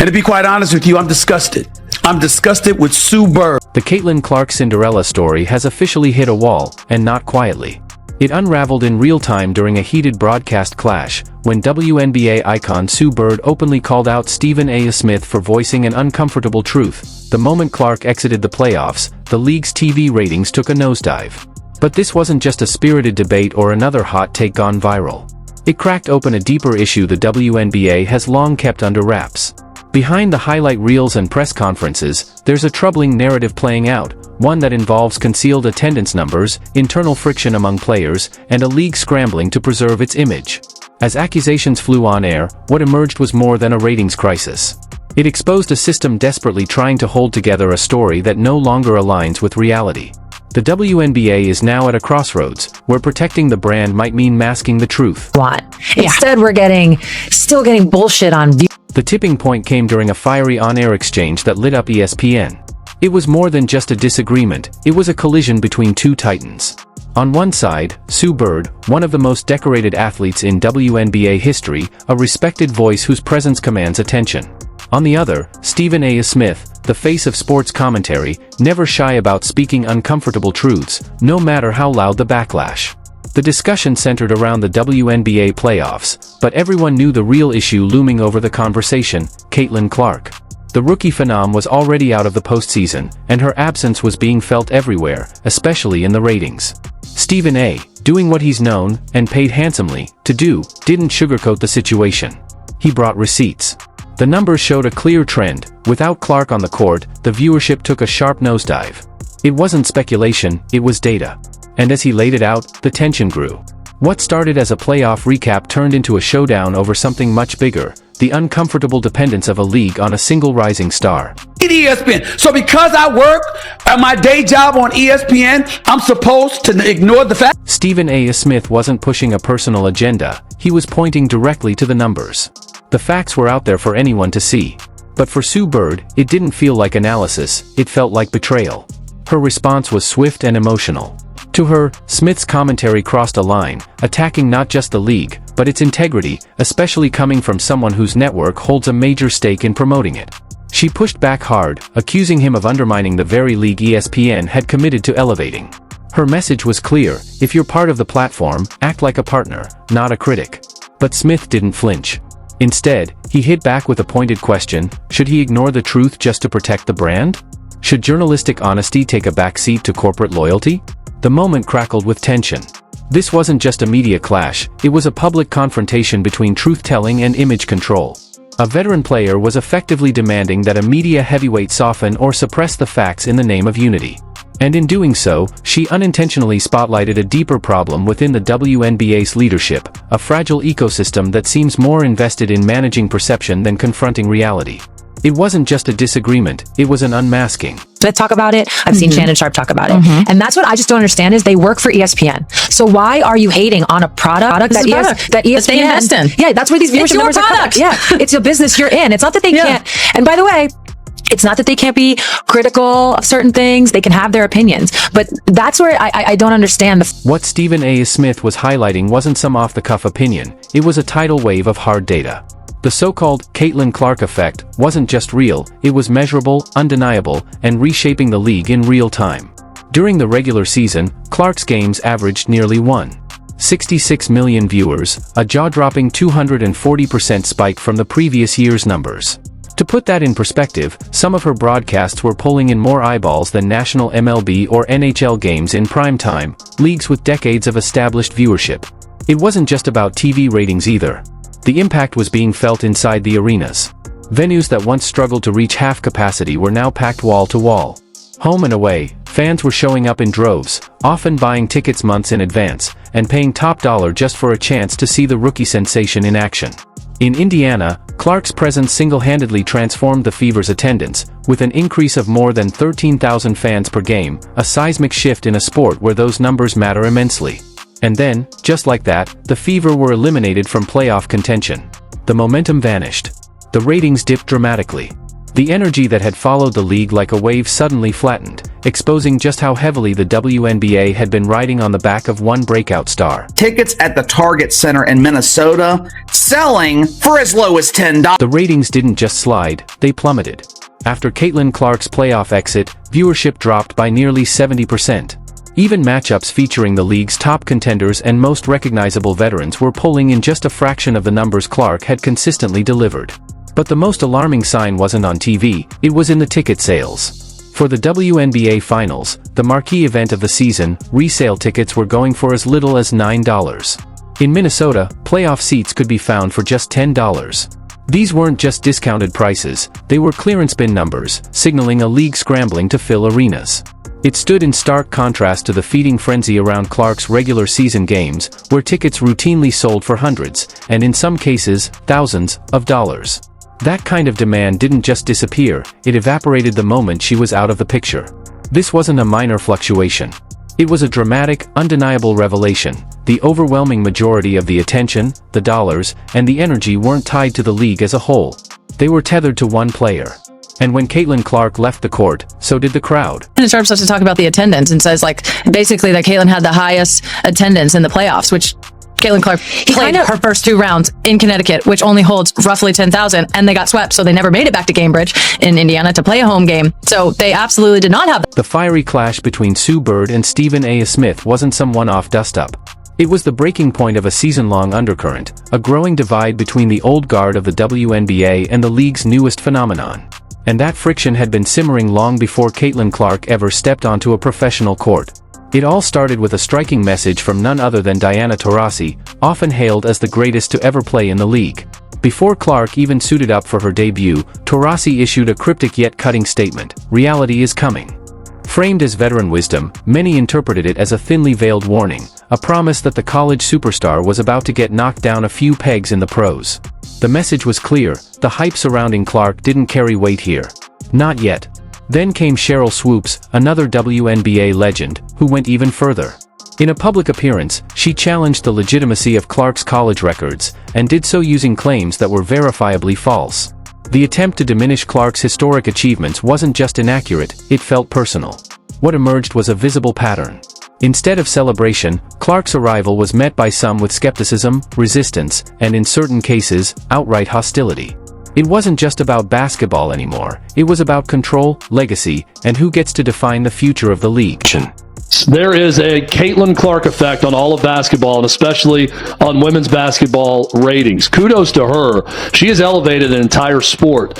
And to be quite honest with you, I'm disgusted. I'm disgusted with Sue Bird. The Caitlin Clark Cinderella story has officially hit a wall, and not quietly. It unraveled in real time during a heated broadcast clash, when WNBA icon Sue Bird openly called out Stephen A. Smith for voicing an uncomfortable truth. The moment Clark exited the playoffs, the league's TV ratings took a nosedive. But this wasn't just a spirited debate or another hot take gone viral. It cracked open a deeper issue the WNBA has long kept under wraps. Behind the highlight reels and press conferences, there's a troubling narrative playing out, one that involves concealed attendance numbers, internal friction among players, and a league scrambling to preserve its image. As accusations flew on air, what emerged was more than a ratings crisis. It exposed a system desperately trying to hold together a story that no longer aligns with reality. The WNBA is now at a crossroads, where protecting the brand might mean masking the truth. Instead, we're still getting bullshit on view. The tipping point came during a fiery on-air exchange that lit up ESPN. It was more than just a disagreement, it was a collision between two titans. On one side, Sue Bird, one of the most decorated athletes in WNBA history, a respected voice whose presence commands attention. On the other, Stephen A. Smith, the face of sports commentary, never shy about speaking uncomfortable truths, no matter how loud the backlash. The discussion centered around the WNBA playoffs, but everyone knew the real issue looming over the conversation: Caitlin Clark. The rookie phenom was already out of the postseason, and her absence was being felt everywhere, especially in the ratings. Stephen A., doing what he's known, and paid handsomely, to do, didn't sugarcoat the situation. He brought receipts. The numbers showed a clear trend. Without Clark on the court, the viewership took a sharp nosedive. It wasn't speculation, it was data. And as he laid it out, the tension grew. What started as a playoff recap turned into a showdown over something much bigger: the uncomfortable dependence of a league on a single rising star. ESPN. So because I work at my day job on ESPN, I'm supposed to ignore the fact? Stephen A. Smith wasn't pushing a personal agenda, he was pointing directly to the numbers. The facts were out there for anyone to see. But for Sue Bird, it didn't feel like analysis, it felt like betrayal. Her response was swift and emotional. To her, Smith's commentary crossed a line, attacking not just the league, but its integrity, especially coming from someone whose network holds a major stake in promoting it. She pushed back hard, accusing him of undermining the very league ESPN had committed to elevating. Her message was clear: if you're part of the platform, act like a partner, not a critic. But Smith didn't flinch. Instead, he hit back with a pointed question: should he ignore the truth just to protect the brand? Should journalistic honesty take a backseat to corporate loyalty? The moment crackled with tension. This wasn't just a media clash, it was a public confrontation between truth-telling and image control. A veteran player was effectively demanding that a media heavyweight soften or suppress the facts in the name of unity. And in doing so, she unintentionally spotlighted a deeper problem within the WNBA's leadership, a fragile ecosystem that seems more invested in managing perception than confronting reality. It wasn't just a disagreement, it was an unmasking. Let's talk about it. I've seen Shannon Sharp talk about it. And that's what I just don't understand is they work for ESPN. So why are you hating on a product that ESPN they invest in? Yeah, that's where these viewership numbers are coming. Yeah, it's a business you're in. It's not that they can't. And by the way, it's not that they can't be critical of certain things. They can have their opinions. But that's where I don't understand. What Stephen A. Smith was highlighting wasn't some off-the-cuff opinion. It was a tidal wave of hard data. The so-called Caitlin Clark effect wasn't just real, it was measurable, undeniable, and reshaping the league in real time. During the regular season, Clark's games averaged nearly 1.66 million viewers, a jaw-dropping 240% spike from the previous year's numbers. To put that in perspective, some of her broadcasts were pulling in more eyeballs than national MLB or NHL games in prime time, leagues with decades of established viewership. It wasn't just about TV ratings either. The impact was being felt inside the arenas. Venues that once struggled to reach half capacity were now packed wall to wall. Home and away, fans were showing up in droves, often buying tickets months in advance, and paying top dollar just for a chance to see the rookie sensation in action. In Indiana, Clark's presence single-handedly transformed the Fever's attendance, with an increase of more than 13,000 fans per game, a seismic shift in a sport where those numbers matter immensely. And then, just like that, the Fever were eliminated from playoff contention. The momentum vanished. The ratings dipped dramatically. The energy that had followed the league like a wave suddenly flattened, exposing just how heavily the WNBA had been riding on the back of one breakout star. Tickets at the Target Center in Minnesota selling for as low as $10. The ratings didn't just slide, they plummeted. After Caitlin Clark's playoff exit, viewership dropped by nearly 70%. Even matchups featuring the league's top contenders and most recognizable veterans were pulling in just a fraction of the numbers Clark had consistently delivered. But the most alarming sign wasn't on TV, it was in the ticket sales. For the WNBA Finals, the marquee event of the season, resale tickets were going for as little as $9. In Minnesota, playoff seats could be found for just $10. These weren't just discounted prices, they were clearance bin numbers, signaling a league scrambling to fill arenas. It stood in stark contrast to the feeding frenzy around Clark's regular season games, where tickets routinely sold for hundreds, and in some cases, thousands, of dollars. That kind of demand didn't just disappear, it evaporated the moment she was out of the picture. This wasn't a minor fluctuation. It was a dramatic, undeniable revelation. The overwhelming majority of the attention, the dollars, and the energy weren't tied to the league as a whole. They were tethered to one player. And when Caitlin Clark left the court, so did the crowd. And Sharp starts to talk about the attendance and says, like, basically that Caitlin had the highest attendance in the playoffs, which Caitlin Clark played her first 2 rounds in Connecticut, which only holds roughly 10,000, and they got swept, so they never made it back to Cambridge in Indiana to play a home game. So they absolutely did not have The fiery clash between Sue Bird and Stephen A. Smith wasn't some one-off dust-up. It was the breaking point of a season-long undercurrent, a growing divide between the old guard of the WNBA and the league's newest phenomenon. And that friction had been simmering long before Caitlin Clark ever stepped onto a professional court. It all started with a striking message from none other than Diana Taurasi, often hailed as the greatest to ever play in the league. Before Clark even suited up for her debut, Taurasi issued a cryptic yet cutting statement: "Reality is coming." Framed as veteran wisdom, many interpreted it as a thinly veiled warning, a promise that the college superstar was about to get knocked down a few pegs in the pros. The message was clear, the hype surrounding Clark didn't carry weight here. Not yet. Then came Cheryl Swoops, another WNBA legend, who went even further. In a public appearance, she challenged the legitimacy of Clark's college records, and did so using claims that were verifiably false. The attempt to diminish Clark's historic achievements wasn't just inaccurate, it felt personal. What emerged was a visible pattern. Instead of celebration, Clark's arrival was met by some with skepticism, resistance, and in certain cases, outright hostility. It wasn't just about basketball anymore, it was about control, legacy, and who gets to define the future of the league. There is a Caitlin Clark effect on all of basketball, and especially on women's basketball ratings. Kudos to her. She has elevated an entire sport.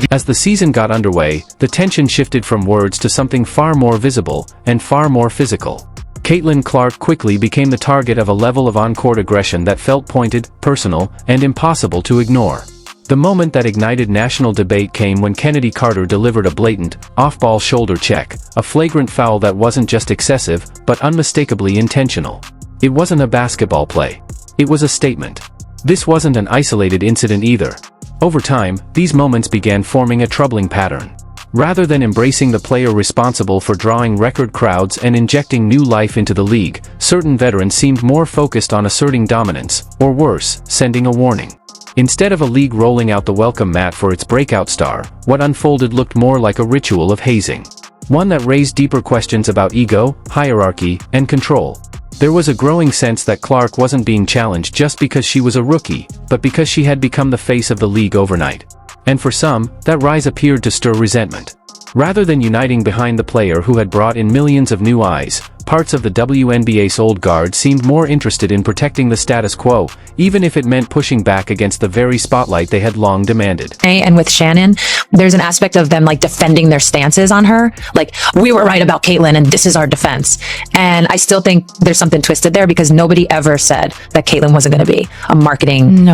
As the season got underway, the tension shifted from words to something far more visible, and far more physical. Caitlin Clark quickly became the target of a level of on-court aggression that felt pointed, personal, and impossible to ignore. The moment that ignited national debate came when Kennedy Carter delivered a blatant, off-ball shoulder check, a flagrant foul that wasn't just excessive, but unmistakably intentional. It wasn't a basketball play. It was a statement. This wasn't an isolated incident either. Over time, these moments began forming a troubling pattern. Rather than embracing the player responsible for drawing record crowds and injecting new life into the league, certain veterans seemed more focused on asserting dominance, or worse, sending a warning. Instead of a league rolling out the welcome mat for its breakout star, what unfolded looked more like a ritual of hazing. One that raised deeper questions about ego, hierarchy, and control. There was a growing sense that Clark wasn't being challenged just because she was a rookie, but because she had become the face of the league overnight. And for some, that rise appeared to stir resentment. Rather than uniting behind the player who had brought in millions of new eyes, parts of the WNBA's old guard seemed more interested in protecting the status quo, even if it meant pushing back against the very spotlight they had long demanded. And with Shannon, there's an aspect of them like defending their stances on her. Like, we were right about Caitlin and this is our defense. And I still think there's something twisted there because nobody ever said that Caitlin wasn't going to be a marketing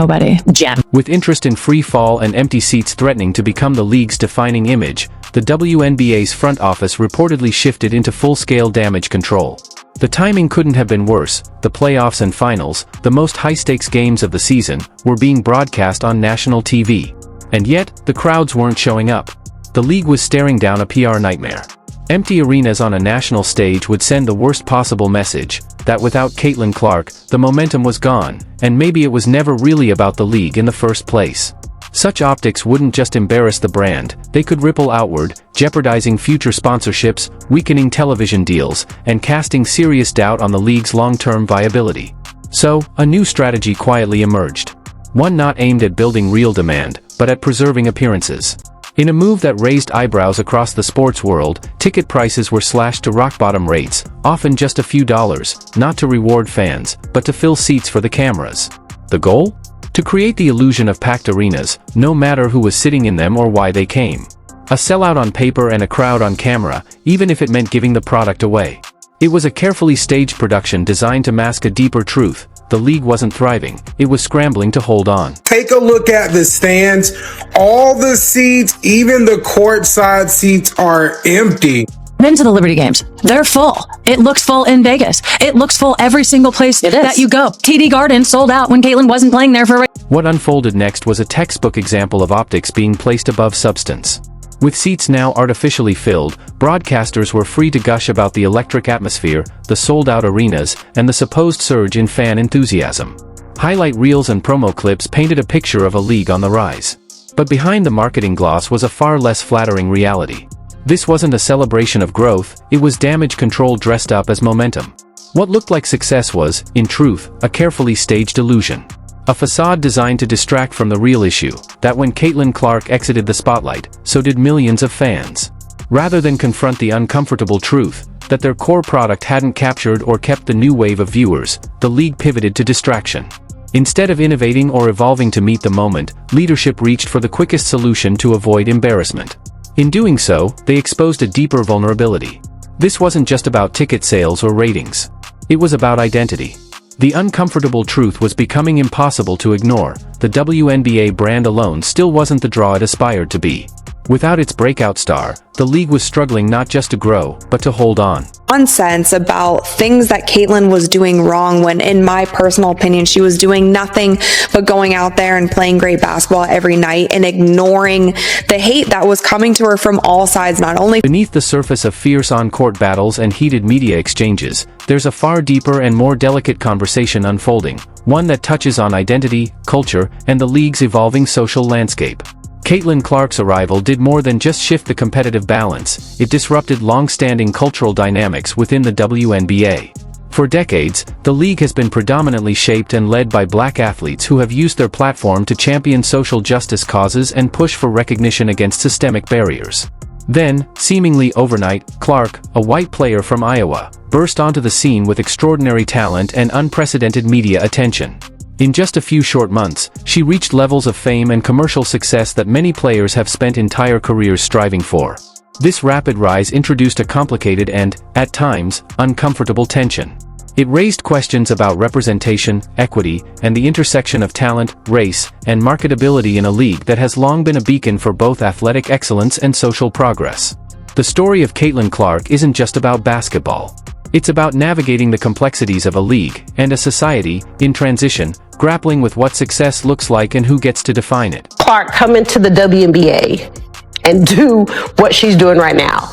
gem. With interest in free fall and empty seats threatening to become the league's defining image, the WNBA's front office reportedly shifted into full-scale damage control. The timing couldn't have been worse. The playoffs and finals, the most high-stakes games of the season, were being broadcast on national TV. And yet, the crowds weren't showing up. The league was staring down a PR nightmare. Empty arenas on a national stage would send the worst possible message, that without Caitlin Clark, the momentum was gone, and maybe it was never really about the league in the first place. Such optics wouldn't just embarrass the brand, they could ripple outward, jeopardizing future sponsorships, weakening television deals, and casting serious doubt on the league's long-term viability. So, a new strategy quietly emerged. One not aimed at building real demand, but at preserving appearances. In a move that raised eyebrows across the sports world, ticket prices were slashed to rock-bottom rates, often just a few dollars, not to reward fans, but to fill seats for the cameras. The goal? To create the illusion of packed arenas, no matter who was sitting in them or why they came. A sellout on paper and a crowd on camera, even if it meant giving the product away. It was a carefully staged production designed to mask a deeper truth. The league wasn't thriving, it was scrambling to hold on. Take a look at the stands. All the seats, even the courtside seats, are empty. Been to the Liberty games. They're full. It looks full in Vegas. It looks full every single place that you go. TD Garden sold out when Caitlin wasn't playing there for. What unfolded next was a textbook example of optics being placed above substance. With seats now artificially filled, broadcasters were free to gush about the electric atmosphere, the sold-out arenas, and the supposed surge in fan enthusiasm. Highlight reels and promo clips painted a picture of a league on the rise. But behind the marketing gloss was a far less flattering reality. This wasn't a celebration of growth, it was damage control dressed up as momentum. What looked like success was, in truth, a carefully staged illusion. A facade designed to distract from the real issue, that when Caitlin Clark exited the spotlight, so did millions of fans. Rather than confront the uncomfortable truth, that their core product hadn't captured or kept the new wave of viewers, the league pivoted to distraction. Instead of innovating or evolving to meet the moment, leadership reached for the quickest solution to avoid embarrassment. In doing so, they exposed a deeper vulnerability. This wasn't just about ticket sales or ratings. It was about identity. The uncomfortable truth was becoming impossible to ignore. The WNBA brand alone still wasn't the draw it aspired to be. Without its breakout star, the league was struggling not just to grow, but to hold on. Nonsense about things that Caitlin was doing wrong when, in my personal opinion, she was doing nothing but going out there and playing great basketball every night and ignoring the hate that was coming to her from all sides, not only. Beneath the surface of fierce on-court battles and heated media exchanges, there's a far deeper and more delicate conversation unfolding, one that touches on identity, culture, and the league's evolving social landscape. Caitlin Clark's arrival did more than just shift the competitive balance, it disrupted long-standing cultural dynamics within the WNBA. For decades, the league has been predominantly shaped and led by black athletes who have used their platform to champion social justice causes and push for recognition against systemic barriers. Then, seemingly overnight, Clark, a white player from Iowa, burst onto the scene with extraordinary talent and unprecedented media attention. In just a few short months, she reached levels of fame and commercial success that many players have spent entire careers striving for. This rapid rise introduced a complicated and, at times, uncomfortable tension. It raised questions about representation, equity, and the intersection of talent, race, and marketability in a league that has long been a beacon for both athletic excellence and social progress. The story of Caitlin Clark isn't just about basketball. It's about navigating the complexities of a league and a society in transition, grappling with what success looks like and who gets to define it. Clark come into the WNBA and do what she's doing right now.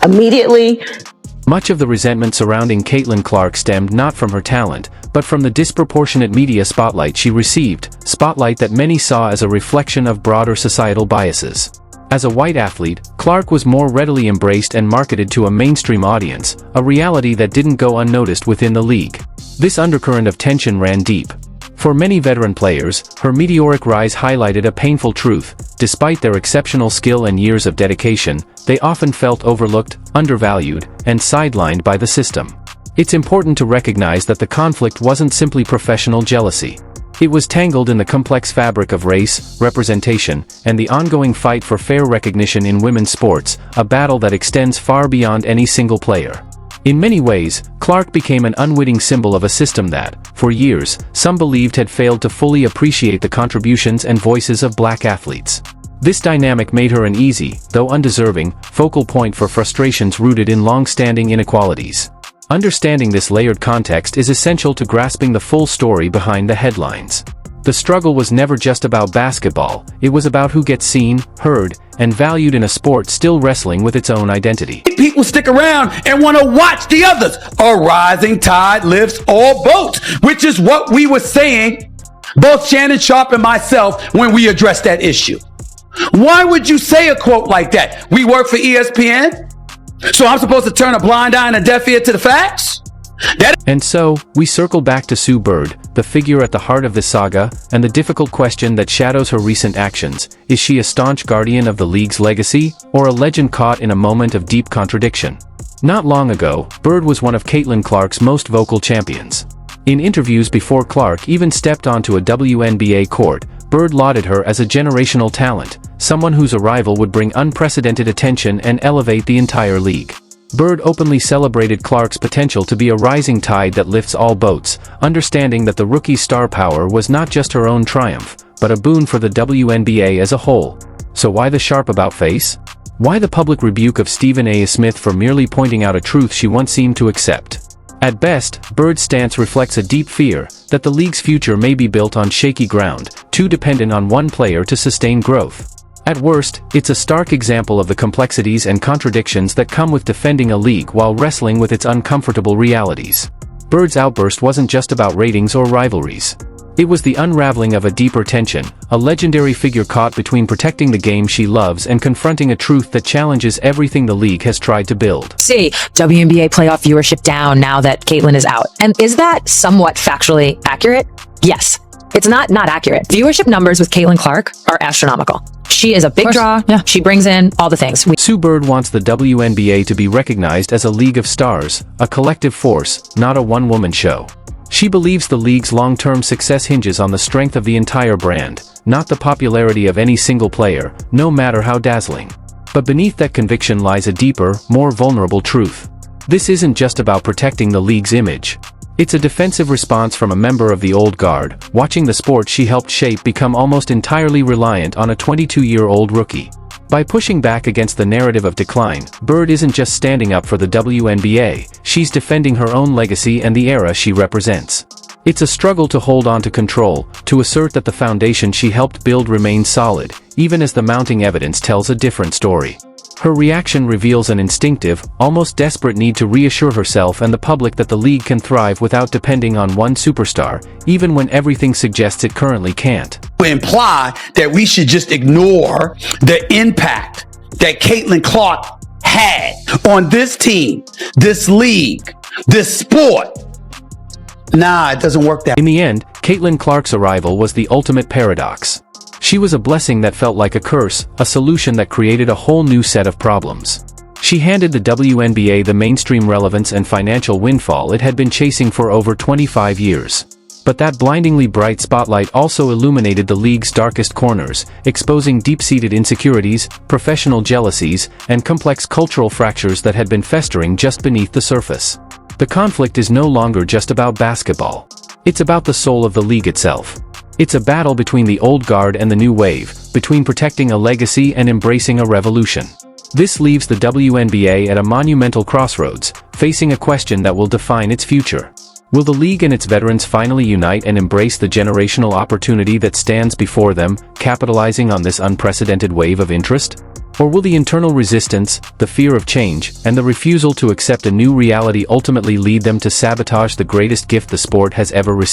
Immediately. Much of the resentment surrounding Caitlin Clark stemmed not from her talent, but from the disproportionate media spotlight she received, spotlight that many saw as a reflection of broader societal biases. As a white athlete, Clark was more readily embraced and marketed to a mainstream audience, a reality that didn't go unnoticed within the league. This undercurrent of tension ran deep. For many veteran players, her meteoric rise highlighted a painful truth. Despite their exceptional skill and years of dedication, they often felt overlooked, undervalued, and sidelined by the system. It's important to recognize that the conflict wasn't simply professional jealousy. It was tangled in the complex fabric of race, representation, and the ongoing fight for fair recognition in women's sports, a battle that extends far beyond any single player. In many ways, Clark became an unwitting symbol of a system that, for years, some believed had failed to fully appreciate the contributions and voices of black athletes. This dynamic made her an easy, though undeserving, focal point for frustrations rooted in long-standing inequalities. Understanding this layered context is essential to grasping the full story behind the headlines. The struggle was never just about basketball, it was about who gets seen, heard, and valued in a sport still wrestling with its own identity. People stick around and want to watch the others. A rising tide lifts all boats, which is what we were saying both Shannon Sharp and myself, when we addressed that issue. Why would you say a quote like that? We work for ESPN? So I'm supposed to turn a blind eye and a deaf ear to the facts? And so, we circle back to Sue Bird, the figure at the heart of this saga, and the difficult question that shadows her recent actions. Is she a staunch guardian of the league's legacy, or a legend caught in a moment of deep contradiction? Not long ago, Bird was one of Caitlin Clark's most vocal champions. In interviews before Clark even stepped onto a WNBA court, Bird lauded her as a generational talent, someone whose arrival would bring unprecedented attention and elevate the entire league. Bird openly celebrated Clark's potential to be a rising tide that lifts all boats, understanding that the rookie's star power was not just her own triumph, but a boon for the WNBA as a whole. So why the sharp about face? Why the public rebuke of Stephen A. Smith for merely pointing out a truth she once seemed to accept? At best, Bird's stance reflects a deep fear that the league's future may be built on shaky ground, too dependent on one player to sustain growth. At worst, it's a stark example of the complexities and contradictions that come with defending a league while wrestling with its uncomfortable realities. Bird's outburst wasn't just about ratings or rivalries. It was the unraveling of a deeper tension, a legendary figure caught between protecting the game she loves and confronting a truth that challenges everything the league has tried to build. See, WNBA playoff viewership down now that Caitlin is out. And is that somewhat factually accurate? Yes. It's not accurate. Viewership numbers with Caitlin Clark are astronomical. She is a big draw. Yeah. She brings in all the things. Sue Bird wants the WNBA to be recognized as a league of stars, a collective force, not a one-woman show. She believes the league's long-term success hinges on the strength of the entire brand, not the popularity of any single player, no matter how dazzling. But beneath that conviction lies a deeper, more vulnerable truth. This isn't just about protecting the league's image. It's a defensive response from a member of the old guard, watching the sport she helped shape become almost entirely reliant on a 22-year-old rookie. By pushing back against the narrative of decline, Bird isn't just standing up for the WNBA, she's defending her own legacy and the era she represents. It's a struggle to hold on to control, to assert that the foundation she helped build remains solid, even as the mounting evidence tells a different story. Her reaction reveals an instinctive, almost desperate need to reassure herself and the public that the league can thrive without depending on one superstar, even when everything suggests it currently can't. Imply that we should just ignore the impact that Caitlin Clark had on this team, this league, this sport. Nah, it doesn't work that way. In the end, Caitlin Clark's arrival was the ultimate paradox. She was a blessing that felt like a curse, a solution that created a whole new set of problems. She handed the WNBA the mainstream relevance and financial windfall it had been chasing for over 25 years. But that blindingly bright spotlight also illuminated the league's darkest corners, exposing deep-seated insecurities, professional jealousies, and complex cultural fractures that had been festering just beneath the surface. The conflict is no longer just about basketball. It's about the soul of the league itself. It's a battle between the old guard and the new wave, between protecting a legacy and embracing a revolution. This leaves the WNBA at a monumental crossroads, facing a question that will define its future. Will the league and its veterans finally unite and embrace the generational opportunity that stands before them, capitalizing on this unprecedented wave of interest? Or will the internal resistance, the fear of change, and the refusal to accept a new reality ultimately lead them to sabotage the greatest gift the sport has ever received?